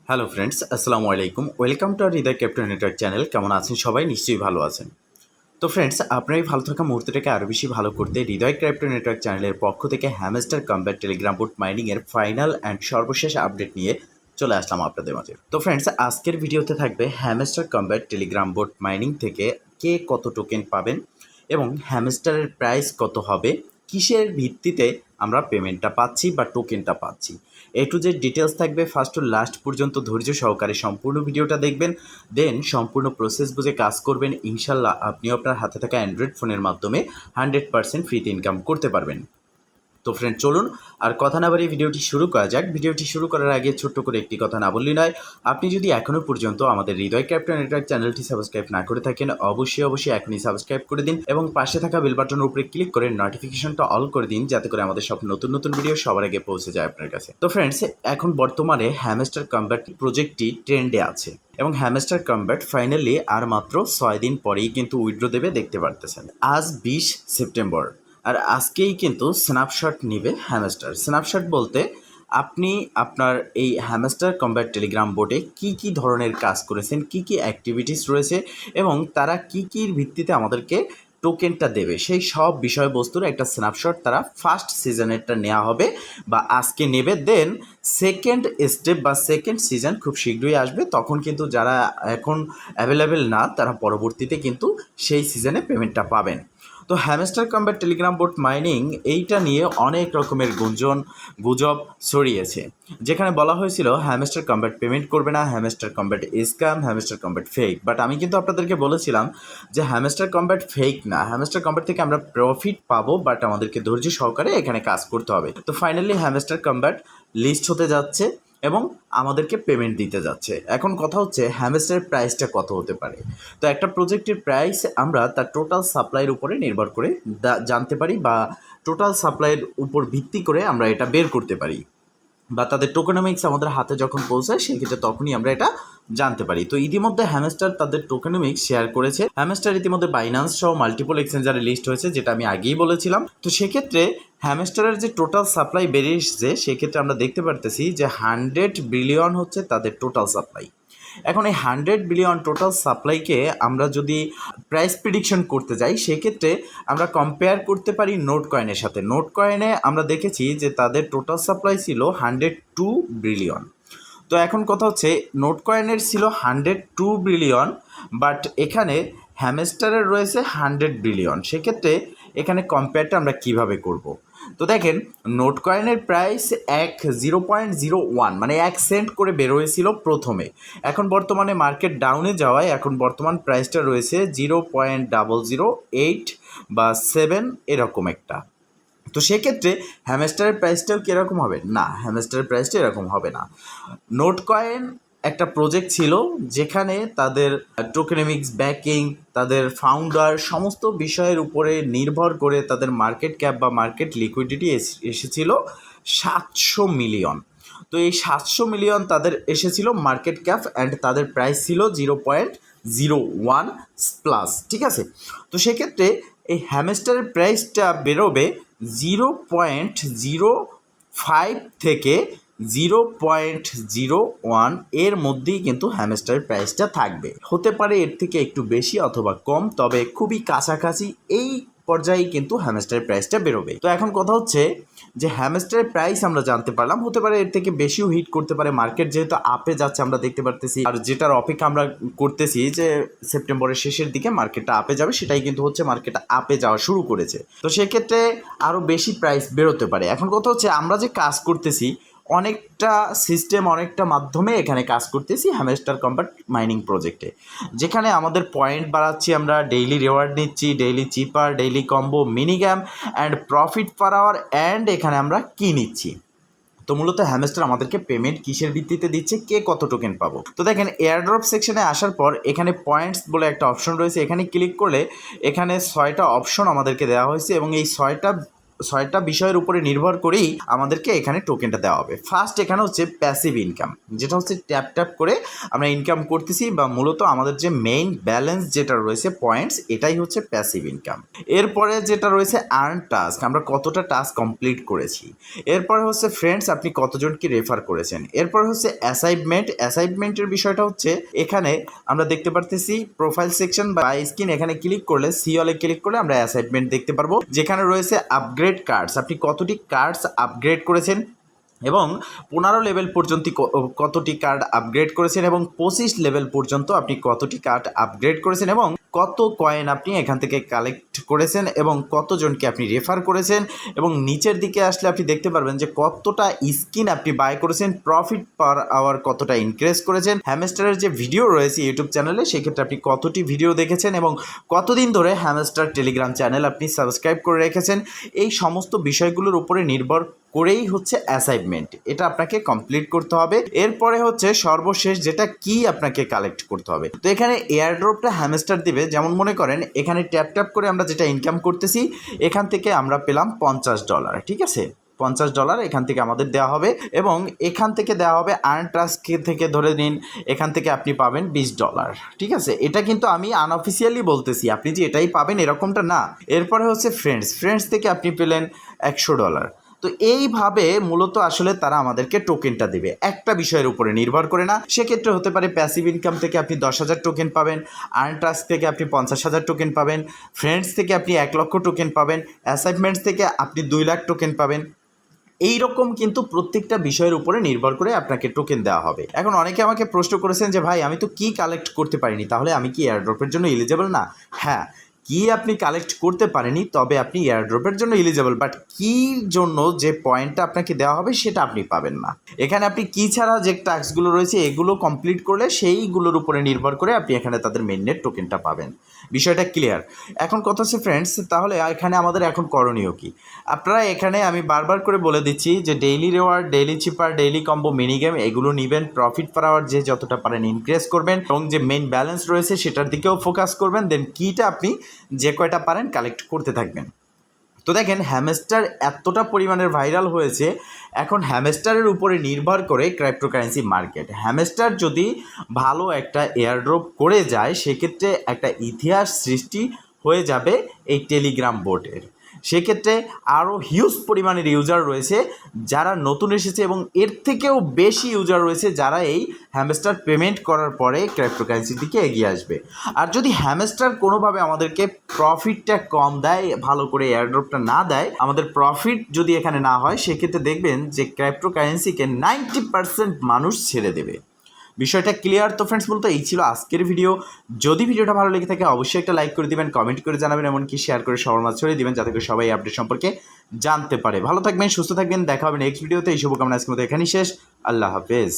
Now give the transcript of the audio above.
Hello friends, আসসালামু আলাইকুম। Welcome to R Hridoy captain network channel. কেমন আছেন সবাই? নিশ্চয়ই ভালো আছেন। তো ফ্রেন্ডস, আপনার এই ভালো থাকা মুহূর্তটাকে আরও বেশি ভালো করতে হৃদয় ক্যাপ্টেন নেটওয়ার্ক চ্যানেলের পক্ষ থেকে হ্যামস্টার কমব্যাট টেলিগ্রাম বোট মাইনিংয়ের ফাইনাল অ্যান্ড সর্বশেষ আপডেট নিয়ে চলে আসলাম আপনাদের মাঝে। তো ফ্রেন্ডস, আজকের ভিডিওতে থাকবে hamster kombat telegram boat mining থেকে কে কত টোকেন পাবেন এবং হ্যামস্টারের প্রাইস কত হবে, কিসের ভিত্তিতে আমরা পেমেন্টটা পাচ্ছি বা টোকেনটা পাচ্ছি। এ টু জেড ডিটেলস থাকবে। ফার্স্ট টু লাস্ট পর্যন্ত ধৈর্য সহকারে সম্পূর্ণ ভিডিওটা দেখবেন, দেন সম্পূর্ণ প্রসেস বুঝে কাজ করবেন। ইনশাল্লাহ আপনিও আপনার হাতে থাকা অ্যান্ড্রয়েড ফোনের মাধ্যমে 100% ফ্রিতে ইনকাম করতে পারবেন। তো ফ্রেন্ড, চলুন আর কথা না বাড়িয়ে ভিডিওটি শুরু করা যাক। ভিডিওটি শুরু করার আগে ছোট্ট করে একটি কথা না বললেই নয়, আপনি যদি এখনও পর্যন্ত আমাদের হৃদয় ক্যাপ্টেন নেটওয়ার্ক চ্যানেলটি সাবস্ক্রাইব না করে থাকেন, অবশ্যই এখনই সাবস্ক্রাইব করে দিন এবং পাশে থাকা বেল বাটনের উপরে ক্লিক করে নোটিফিকেশনটা অল করে দিন, যাতে করে আমাদের সব নতুন নতুন ভিডিও সবার আগে পৌঁছে যায় আপনার কাছে। তো ফ্রেন্ডস, এখন বর্তমানে হ্যামস্টার কমব্যাট প্রজেক্টটি ট্রেন্ডে আছে এবং হ্যামস্টার কমব্যাট ফাইনালি আর মাত্র 6 দিন পরেই কিন্তু উইথড্র দেবে, দেখতে পারতেছেন। আজ 20 সেপ্টেম্বর, আর আজকেই কিন্তু স্ন্যাপশট নেবে হ্যামস্টার। স্ন্যাপশট বলতে আপনি আপনার এই হ্যামস্টার কমব্যাট টেলিগ্রাম বোর্ডে কী কী ধরনের কাজ করেছেন, কী কী অ্যাক্টিভিটিস রয়েছে এবং তারা কী কীর ভিত্তিতে আমাদেরকে টোকেনটা দেবে, সেই সব বিষয়বস্তুর একটা স্ন্যাপশট তারা ফার্স্ট সিজনেরটা নেওয়া হবে বা আজকে নেবে। দেন সেকেন্ড স্টেপ বা সেকেন্ড সিজন খুব শীঘ্রই আসবে, তখন কিন্তু যারা এখন অ্যাভেলেবেল না তারা পরবর্তীতে কিন্তু সেই সিজনে পেমেন্টটা পাবেন। তো hamster kombat telegram boat mining এইটা নিয়ে অনেক রকমের গুজব ছড়িয়েছে, যেখানে বলা হয়েছিল হ্যামস্টার কমব্যাট পেমেন্ট করবে না, hamster combat scam, hamster combat fake. But আমি কিন্তু আপনাদেরকে বলেছিলাম যে হ্যামস্টার কমব্যাট ফেক না, হ্যামস্টার কমব্যাট থেকে আমরা প্রফিট পাবো, বাট আমাদেরকে ধৈর্য সহকারে এখানে কাজ করতে হবে। তো ফাইনালি হ্যামস্টার কমব্যাট লিস্ট হতে যাচ্ছে এবং আমাদেরকে পেমেন্ট দিতে যাচ্ছে। এখন কথা হচ্ছে হ্যামস্টারের প্রাইসটা কত হতে পারে। তো একটা প্রজেক্টের প্রাইস আমরা তার টোটাল সাপ্লাইয়ের উপরে নির্ভর করে জানতে পারি, বা টোটাল সাপ্লাইয়ের উপর ভিত্তি করে আমরা এটা বের করতে পারি, বা তাদের টোকেনমিক্স আমাদের হাতে যখন পৌঁছায় সেক্ষেত্রে তখনই আমরা এটা জানতে পারি। তো ইতিমধ্যে হ্যামস্টার তাদের টোকেনমিক্স শেয়ার করেছে। হ্যামস্টার ইতিমধ্যে বাইন্যান্স সহ মাল্টিপল এক্সচেঞ্জারে লিস্ট হয়েছে, যেটা আমি আগেই বলেছিলাম। তো সেক্ষেত্রে হ্যামস্টারের যে টোটাল সাপ্লাই বেরিয়ে এসছে, সেক্ষেত্রে আমরা দেখতে পারতেছি যে 100 বিলিয়ন হচ্ছে তাদের টোটাল সাপ্লাই। এখন এই 100 বিলিয়ন টোটাল সাপ্লাইকে আমরা যদি প্রাইস প্রিডিকশন করতে যাই, সেক্ষেত্রে আমরা কম্পেয়ার করতে পারি নোট কয়েনের সাথে। নোট কয়েনে আমরা দেখেছি যে তাদের টোটাল সাপ্লাই ছিল 102 বিলিয়ন। তো এখন কথা হচ্ছে নোট কয়েনের ছিল 102 বিলিয়ন, বাট এখানে হ্যামস্টারের রয়েছে 100 বিলিয়ন। সেক্ষেত্রে এখানে কম্পেয়ারটা আমরা কিভাবে করব। তো দেখেন, নোট কয়েনের প্রাইস 0.01 মানে 1 সেন্ট করে বের হয়েছিল প্রথমে। এখন বর্তমানে মার্কেট ডাউনে যাওয়ায় এখন বর্তমান প্রাইসটা রয়েছে 0.008 বা 7 এরকম একটা। তো সেক্ষেত্রে হ্যামস্টারের প্রাইসটাও কীরকম হবে? না, হ্যামস্টারের প্রাইসটা এরকম হবে না। নোট কয়েন একটা প্রজেক্ট ছিল যেখানে তাদের টোকেনমিক্স ব্যাকিং, তাদের ফাউন্ডার, সমস্ত বিষয়ের উপরে নির্ভর করে তাদের মার্কেট ক্যাপ বা মার্কেট লিকুইডিটি এসেছিল 700 মিলিয়ন। তো এই 700 মিলিয়ন তাদের এসেছিল মার্কেট ক্যাপ, অ্যান্ড তাদের প্রাইস ছিল 0.01 প্লাস, ঠিক আছে। তো সেক্ষেত্রে এই হ্যামস্টারের প্রাইসটা বেরোবে 0.05 থেকে 0.01 এর মধ্যেই কিন্তু হ্যামস্টারের প্রাইসটা থাকবে। হতে পারে এর থেকে একটু বেশি অথবা কম, তবে খুবই কাছাকাছি এই পর্যায়ে কিন্তু হ্যামস্টারের প্রাইসটা বেরোবে। তো এখন কথা হচ্ছে যে হ্যামস্টারের প্রাইস আমরা জানতে পারলাম, হতে পারে এর থেকে বেশিও হিট করতে পারে। মার্কেট যেহেতু আপে যাচ্ছে আমরা দেখতে পারতেছি, আর যেটার অপেক্ষা আমরা করতেছি যে সেপ্টেম্বরের শেষের দিকে মার্কেটটা আপে যাবে, সেটাই কিন্তু হচ্ছে মার্কেটটা আপে যাওয়া শুরু করেছে। তো সেক্ষেত্রে আরও বেশি প্রাইস বেরোতে পারে। এখন কথা হচ্ছে আমরা যে কাজ করতেছি অনেকটা সিস্টেম, অনেকটা মাধ্যমে এখানে কাজ করতেছি হ্যামস্টার কমব্যাট মাইনিং প্রজেক্টে, যেখানে আমাদের পয়েন্ট বাড়াচ্ছি, আমরা ডেইলি রিওয়ার্ড নিচ্ছি, daily cipher, daily combo, minigame and profit per hour, and এখানে আমরা কি নিচ্ছি। তো মূলত হ্যামস্টার আমাদেরকে পেমেন্ট কিসের ভিত্তিতে দিচ্ছে, কে কত টোকেন পাবো। তো দেখেন, এয়ারড্রপ সেকশনে আসার পর এখানে পয়েন্টস বলে একটা অপশন রয়েছে, এখানে ক্লিক করলে এখানে 6টা অপশন আমাদেরকে দেওয়া হয়েছে এবং এই 6টা ছয়টা বিষয়ের উপরে নির্ভর করেই আমাদেরকে এখানে টোকেনটা দেওয়া হবে। ফার্স্ট এখানে হচ্ছে প্যাসিভ ইনকাম, যেটা হচ্ছে ট্যাপ করে আমরা ইনকাম করতেছি, বা মূলত আমাদের যে মেইন ব্যালেন্স যেটা রয়েছে পয়েন্টস, এটাই হচ্ছে প্যাসিভ ইনকাম। এরপরে যেটা রয়েছে আর্ন টাস্ক, আমরা কতটা টাস্ক কমপ্লিট করেছি। এরপরে হচ্ছে ফ্রেন্ডস, আপনি কতজনকে রেফার করেছেন। এরপরে হচ্ছে অ্যাসাইনমেন্টের বিষয়টা হচ্ছে এখানে আমরা দেখতে পারতেছি প্রোফাইল সেকশন বা স্ক্রিন, এখানে ক্লিক করলে সিওলে ক্লিক করলে আমরা অ্যাসাইনমেন্ট দেখতে পারবো, যেখানে রয়েছে আপগ্রেড কার্ডস, আপনি কতটি কার্ডস আপগ্রেড করেছেন এবং 15 লেভেল পর্যন্ত কতটি কার্ড আপগ্রেড করেছেন এবং 25 লেভেল পর্যন্ত আপনি কতটি কার্ড আপগ্রেড করেছেন এবং কত কয়েন আপনি এখান থেকে কালেক্ট করেছেন এবং কতজনকে আপনি রেফার করেছেন। এবং নিচের দিকে আসলে আপনি দেখতে পারবেন যে কতটা স্কিন আপনি বাই করেছেন, প্রফিট পার আওয়ার কতটা ইনক্রিজ করেছেন। হ্যামস্টারের যে ভিডিও রয়েছে ইউটিউব চ্যানেলে, সেক্ষেত্রে আপনি কতটি ভিডিও দেখেছেন এবং কতদিন ধরে হ্যামস্টার টেলিগ্রাম চ্যানেল আপনি সাবস্ক্রাইব করে রেখেছেন। এই সমস্ত বিষয়গুলোর উপরে নির্ভর করেই হচ্ছে অ্যাসাইনমেন্ট, এটা আপনাকে কমপ্লিট করতে হবে। এরপরে হচ্ছে সর্বশেষ যেটা কি আপনাকে কালেক্ট করতে হবে। তো এখানে এয়ারড্রপটা হ্যামস্টার দিবে, যেমন মনে করেন এখানে ট্যাপ করে আমরা যেটা ইনকাম করতেছি, এখান থেকে আমরা পেলাম $50, ঠিক আছে, $50 এখান থেকে আমাদের দেওয়া হবে এবং এখান থেকে দেওয়া হবে আর্ন টাস্ক থেকে ধরে নিন এখান থেকে আপনি পাবেন $20, ঠিক আছে। এটা কিন্তু আমি আনঅফিসিয়ালি বলতেছি, আপনি যে এটাই পাবেন এরকমটা না। এরপরে হচ্ছে ফ্রেন্ডস থেকে আপনি পেলেন $100। তো এইভাবে মূলত আসলে তারা আমাদেরকে টোকেনটা দেবে, একটা বিষয়ের উপরে নির্ভর করে না। সেক্ষেত্রে হতে পারে প্যাসিভ ইনকাম থেকে আপনি 10,000 টোকেন পাবেন, আর্ন টাস্ক থেকে আপনি 50,000 টোকেন পাবেন, ফ্রেন্ডস থেকে আপনি 1 লক্ষ টোকেন পাবেন, অ্যাসাইনমেন্টস থেকে আপনি 2 লাখ টোকেন পাবেন। এই রকম কিন্তু প্রত্যেকটা বিষয়ের উপরে নির্ভর করে আপনাকে টোকেন দেওয়া হবে। এখন অনেকে আমাকে প্রশ্ন করেছেন যে ভাই আমি তো কি কালেক্ট করতে পারিনি, তাহলে আমি কি এয়ারড্রপের জন্য এলিজেবল না? হ্যাঁ, কি আপনি কালেক্ট করতে পারেনি, তবে আপনি এয়ারড্রপের জন্য এলিজেবল, বাট কির জন্য যে পয়েন্টটা আপনাকে দেওয়া হবে সেটা আপনি পাবেন না। এখানে আপনি কি ছাড়া যে টাস্কগুলো রয়েছে এগুলো কমপ্লিট করলে সেইগুলোর উপরে নির্ভর করে আপনি এখানে তাদের মেইনের টোকেনটা পাবেন। বিষয়টা ক্লিয়ার। এখন কথা হচ্ছে ফ্রেন্ডস, তাহলে এখানে আমাদের এখন করণীয় কি? আপনারা এখানে আমি বারবার করে বলে দিচ্ছি যে daily reward, daily cipher, daily combo, mini game এগুলো নেবেন, প্রফিট পার আওয়ার যে যতটা পারেন ইনক্রিজ করবেন এবং যে মেইন ব্যালেন্স রয়েছে সেটার দিকেও ফোকাস করবেন। দেন কিটা আপনি যে কয়টা পারেন কালেক্ট করতে থাকবেন। তো দেখেন হ্যামস্টার এতটা পরিমাণের ভাইরাল হয়েছে, এখন হ্যামস্টারের উপরে নির্ভর করে ক্রিপ্টোকারেন্সি মার্কেট। হ্যামস্টার যদি ভালো একটা এয়ারড্রপ করে যায়, সেক্ষেত্রে একটা ইতিহাস সৃষ্টি হয়ে যাবে এই টেলিগ্রাম বোটের। সেক্ষেত্রে আরও হিউজ পরিমাণের ইউজার রয়েছে যারা নতুন এসেছে এবং এর থেকেও বেশি ইউজার রয়েছে যারা এই হ্যামস্টার পেমেন্ট করার পরে ক্রিপ্টোকারেন্সির দিকে এগিয়ে আসবে। আর যদি হ্যামস্টার কোনোভাবে আমাদেরকে প্রফিটটা কম দেয়, ভালো করে এয়ারড্রপটা না দেয়, আমাদের প্রফিট যদি এখানে না হয়, সেক্ষেত্রে দেখবেন যে ক্রিপ্টোকারেন্সিকে 90% মানুষ ছেড়ে দেবে। বিষয়টা ক্লিয়ার? তো ফ্রেন্ডস, মূলত এই ছিল আজকের ভিডিও। যদি ভিডিওটা ভালো লেগে থাকে অবশ্যই একটা লাইক করে দিবেন, কমেন্ট করে জানাবেন, এমনকি শেয়ার করে সবার মাঝে ছড়িয়ে দিবেন, যাতে করে সবাই আপডেট সম্পর্কে জানতে পারে। ভালো থাকবেন, সুস্থ থাকবেন, দেখা হবে নেক্সট ভিডিওতে। এই শুভকামনা আজকের মতো এখানেই শেষ। আল্লাহ হাফেজ।